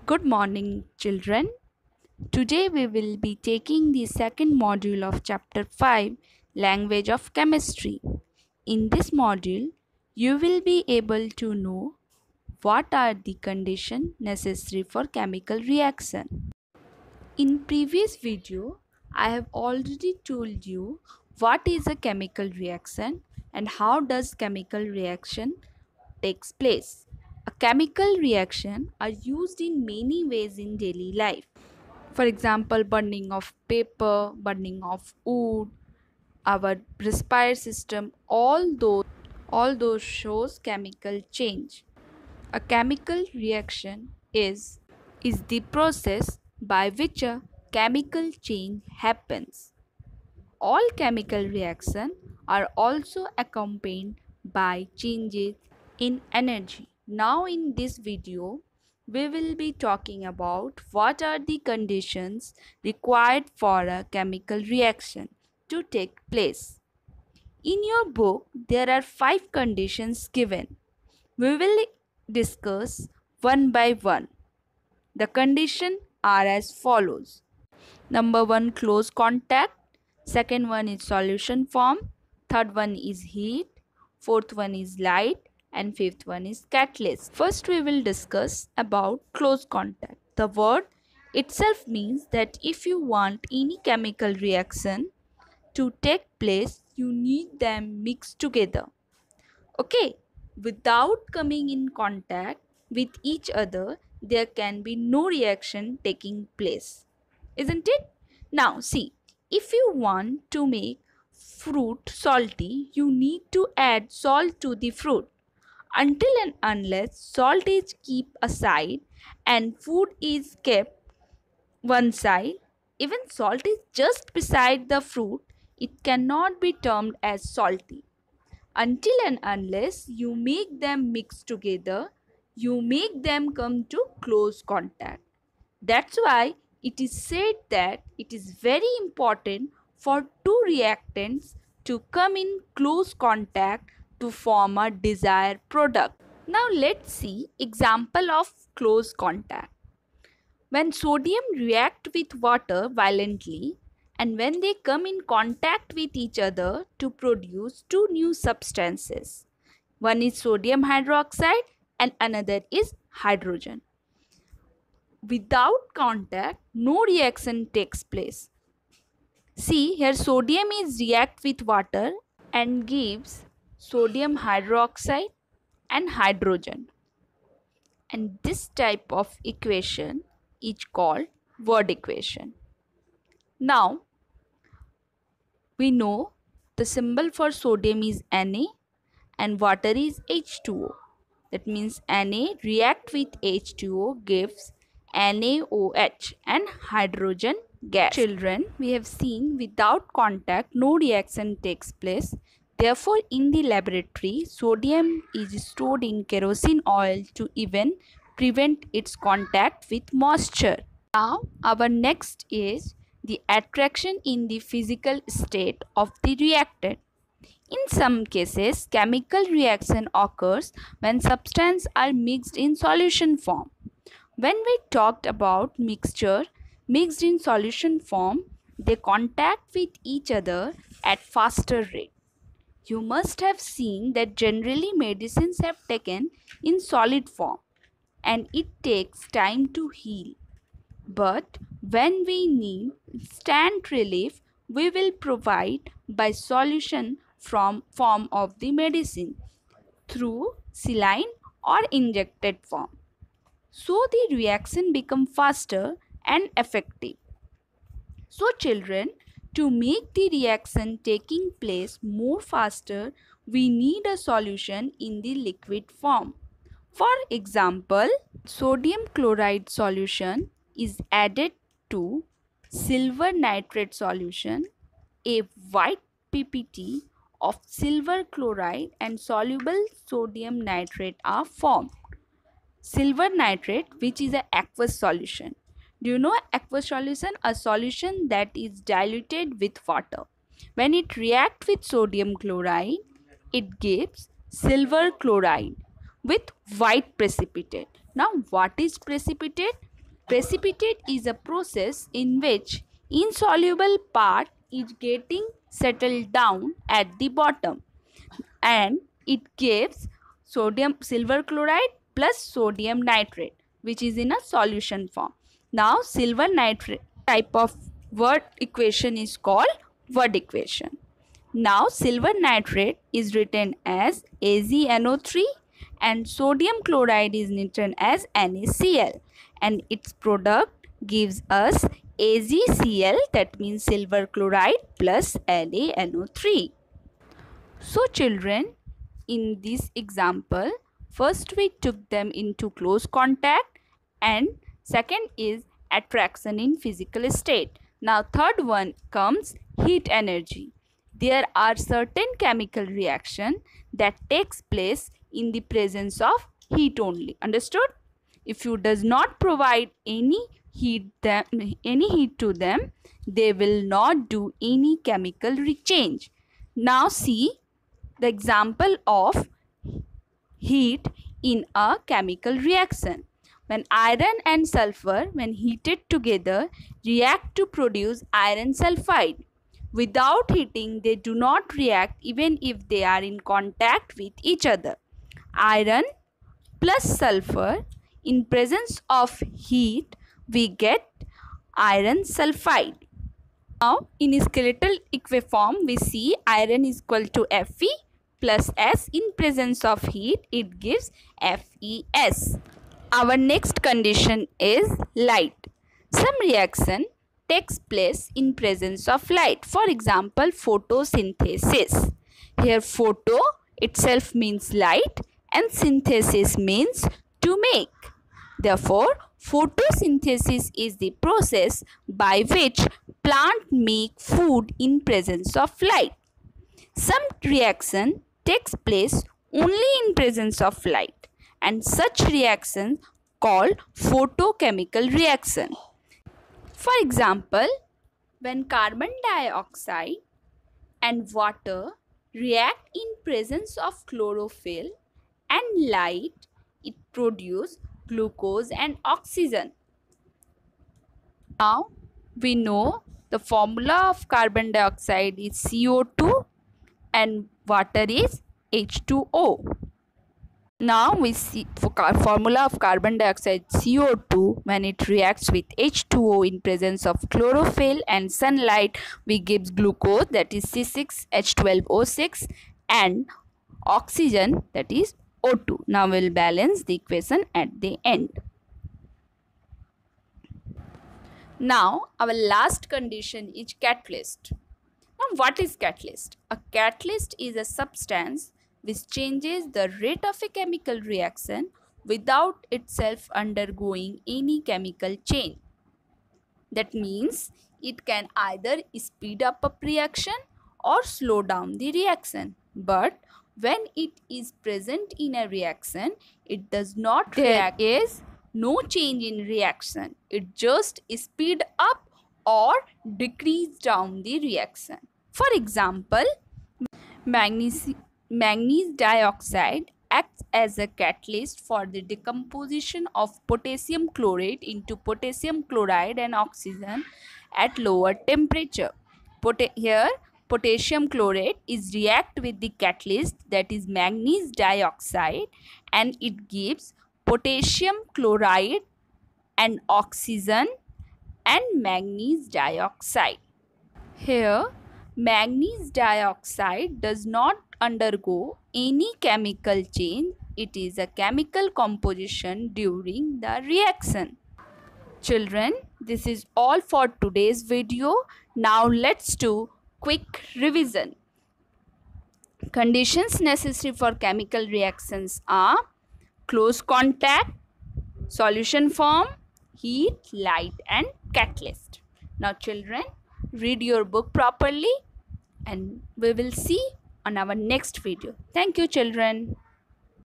Good morning, children. Today we will be taking the second module of Chapter 5, Language of Chemistry. In this module, you will be able to know what are the conditions necessary for chemical reaction. In previous video, I have already told you what is a chemical reaction and how does chemical reaction takes place. A chemical reaction are used in many ways in daily life. For example, burning of paper, burning of wood, our respiratory system, all those shows chemical change. A chemical reaction is the process by which a chemical change happens. All chemical reactions are also accompanied by changes in energy. Now in this video, we will be talking about what are the conditions required for a chemical reaction to take place. In your book, there are 5 conditions given. We will discuss one by one. The conditions are as follows. Number 1, close contact. Second one is solution form. Third one is heat. Fourth one is light. And fifth one is catalyst. First we will discuss about close contact. The word itself means that if you want any chemical reaction to take place, you need them mixed together. Okay, without coming in contact with each other, there can be no reaction taking place. Isn't it? Now, see, if you want to make fruit salty, you need to add salt to the fruit. Until and unless salt is kept aside and food is kept one side, even salt is just beside the fruit, it cannot be termed as salty. Until and unless you make them mix together, you make them come to close contact. That's why it is said that it is very important for two reactants to come in close contact to form a desired product. Now let's see example of close contact. When sodium react with water violently and when they come in contact with each other to produce two new substances. One is sodium hydroxide and another is hydrogen. Without contact, no reaction takes place. See, here sodium is react with water and gives sodium hydroxide and hydrogen. And this type of equation is called word equation. Now, we know the symbol for sodium is Na and water is H2O. That means Na react with H2O gives NaOH and hydrogen gas. Children, we have seen without contact no reaction takes place. Therefore, in the laboratory, sodium is stored in kerosene oil to even prevent its contact with moisture. Now, our next is the attraction in the physical state of the reactant. In some cases, chemical reaction occurs when substances are mixed in solution form. When we talked about mixture mixed in solution form, they contact with each other at faster rate. You must have seen that generally medicines have taken in solid form and it takes time to heal. But when we need instant relief, we will provide by solution from form of the medicine through saline or injected form. So the reaction become faster and effective. So children, to make the reaction taking place more faster, we need a solution in the liquid form. For example, sodium chloride solution is added to silver nitrate solution. A white PPT of silver chloride and soluble sodium nitrate are formed. Silver nitrate, which is an aqueous solution. Do you know aqueous solution? A solution that is diluted with water. When it reacts with sodium chloride, it gives silver chloride with white precipitate. Now, what is precipitate? Precipitate is a process in which insoluble part is getting settled down at the bottom, and it gives sodium silver chloride plus sodium nitrate, which is in a solution form. Now silver nitrate type of word equation is called word equation. Now silver nitrate is written as AgNO3 and sodium chloride is written as NaCl, and its product gives us AgCl, that means silver chloride plus NaNO3. So children, in this example, first we took them into close contact and second is attraction in physical state. Now third one comes heat energy. There are certain chemical reaction that takes place in the presence of heat only. Understood? If you does not provide any heat to them, they will not do any chemical change. Now see the example of heat in a chemical reaction. When iron and sulfur, when heated together, react to produce iron sulfide. Without heating, they do not react even if they are in contact with each other. Iron plus sulfur, in presence of heat, we get iron sulfide. Now, in skeletal equiform, we see iron is equal to Fe plus S. In presence of heat, it gives FeS. Our next condition is light. Some reaction takes place in presence of light. For example, photosynthesis. Here photo itself means light and synthesis means to make. Therefore, photosynthesis is the process by which plant make food in presence of light. Some reaction takes place only in presence of light, and such reactions called photochemical reaction. For example, when carbon dioxide and water react in presence of chlorophyll and light, it produces glucose and oxygen. Now we know the formula of carbon dioxide is CO2 and water is H2O. Now we see formula of carbon dioxide CO2, when it reacts with H2O in presence of chlorophyll and sunlight, we give glucose, that is C6H12O6, and oxygen, that is O2. Now we will balance the equation at the end. Now our last condition is catalyst. Now what is catalyst? A catalyst is a substance which changes the rate of a chemical reaction without itself undergoing any chemical change. That means it can either speed up a reaction or slow down the reaction. But when it is present in a reaction, it does not react. There is no change in reaction. It just speed up or decrease down the reaction. For example, manganese dioxide acts as a catalyst for the decomposition of potassium chlorate into potassium chloride and oxygen at lower temperature. Here, potassium chlorate is react with the catalyst, that is manganese dioxide, and it gives potassium chloride and oxygen and manganese dioxide. Here, manganese dioxide does not undergo any chemical change. It is a chemical composition during the reaction. Children, this is all for today's video. Now let's do quick revision. Conditions necessary for chemical reactions are close contact, solution form, heat, light, and catalyst. Now children, read your book properly and we will see on our next video. Thank you children.